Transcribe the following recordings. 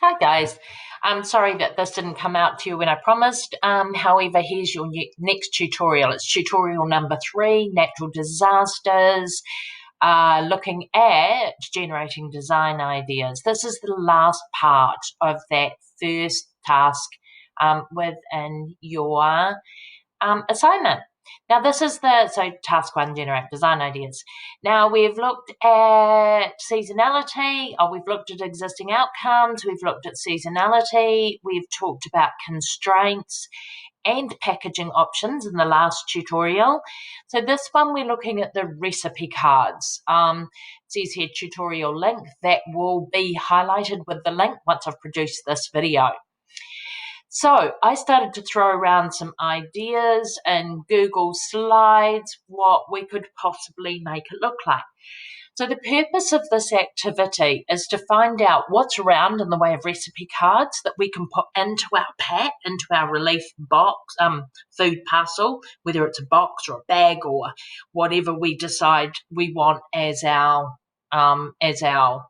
Hi guys, I'm sorry that this didn't come out to you when I promised. However, here's your next tutorial. It's tutorial number 3, natural disasters, looking at generating design ideas. This is the last part of that first task within your assignment. Now this is task 1, generate design ideas. Now we've looked at seasonality, we've looked at existing outcomes, we've looked at seasonality, we've talked about constraints and packaging options in the last tutorial. So this one we're looking at the recipe cards. It says here tutorial link, that will be highlighted with the link once I've produced this video. So I started to throw around some ideas in Google Slides, what we could possibly make it look like. So the purpose of this activity is to find out what's around in the way of recipe cards that we can put into our pack, into our relief box, food parcel, whether it's a box or a bag or whatever we decide we want as our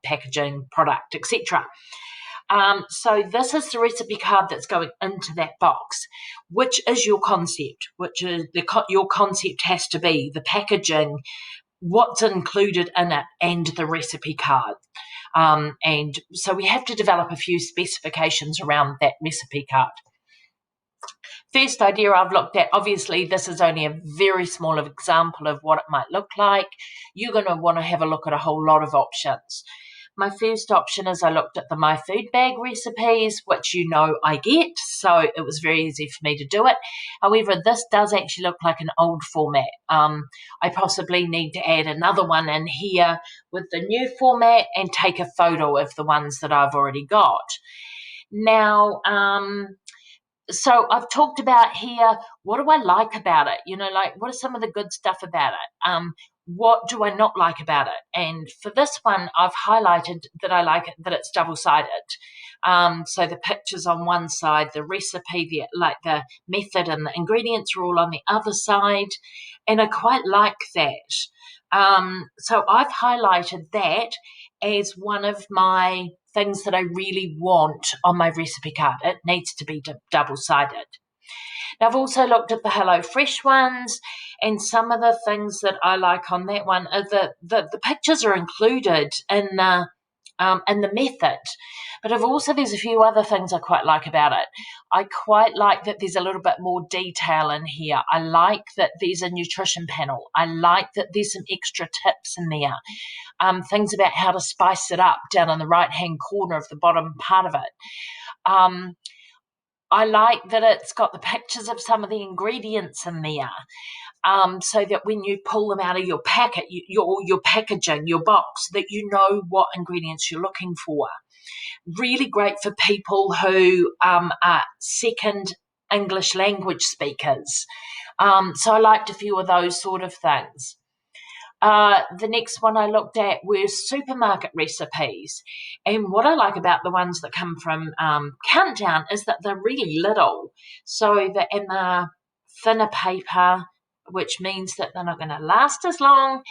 packaging product, etc. So this is the recipe card that's going into that box, which is your concept, which is your concept has to be the packaging, what's included in it, and the recipe card. And so we have to develop a few specifications around that recipe card. First idea I've looked at, obviously this is only a very small example of what it might look like. You're going to want to have a look at a whole lot of options. My first option is I looked at the My Food Bag recipes, which you know I get, so it was very easy for me to do it. However, this does actually look like an old format. I possibly need to add another one in here with the new format and take a photo of the ones that I've already got. Now, so I've talked about here, what do I like about it? You know, like what are some of the good stuff about it? What do I not like about it? And for this one, I've highlighted that I like it, that it's double-sided. So the pictures on one side, the recipe, the method and the ingredients are all on the other side. And I quite like that. So I've highlighted that as one of my things that I really want on my recipe card. It needs to be double-sided. Now, I've also looked at the HelloFresh ones, and some of the things that I like on that one are the pictures are included in the method. But there's a few other things I quite like about it. I quite like that there's a little bit more detail in here. I like that there's a nutrition panel. I like that there's some extra tips in there. Things about how to spice it up down in the right-hand corner of the bottom part of it. I like that it's got the pictures of some of the ingredients in there, so that when you pull them out of your packet, your packaging, your box, that you know what ingredients you're looking for. Really great for people who are second English language speakers. So I liked a few of those sort of things. The next one I looked at were supermarket recipes. And what I like about the ones that come from Countdown is that they're really little. So they're in the thinner paper, which means that they're not going to last as long,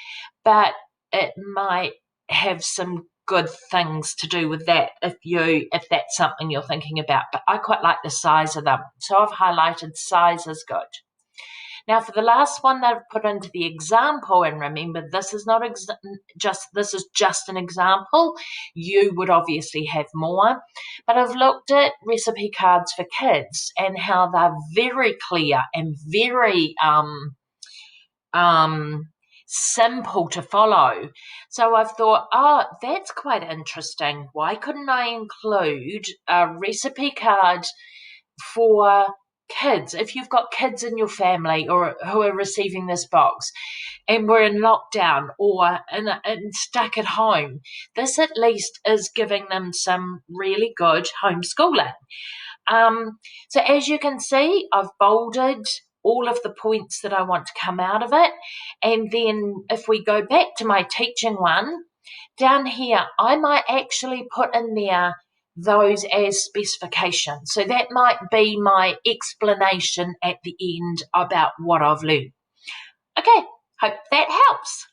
but it might have some good things to do with that if that's something you're thinking about. But I quite like the size of them. So I've highlighted size as good. Now, for the last one that I've put into the example, and remember, this is not this is just an example. You would obviously have more, but I've looked at recipe cards for kids and how they're very clear and very simple to follow. So I've thought, that's quite interesting. Why couldn't I include a recipe card for kids? If you've got kids in your family or who are receiving this box and we're in lockdown or stuck at home, this at least is giving them some really good homeschooling. So as you can see, I've bolded all of the points that I want to come out of it. And then if we go back to my teaching one, down here, I might actually put in there those as specifications. So that might be my explanation at the end about what I've learned. Okay, hope that helps.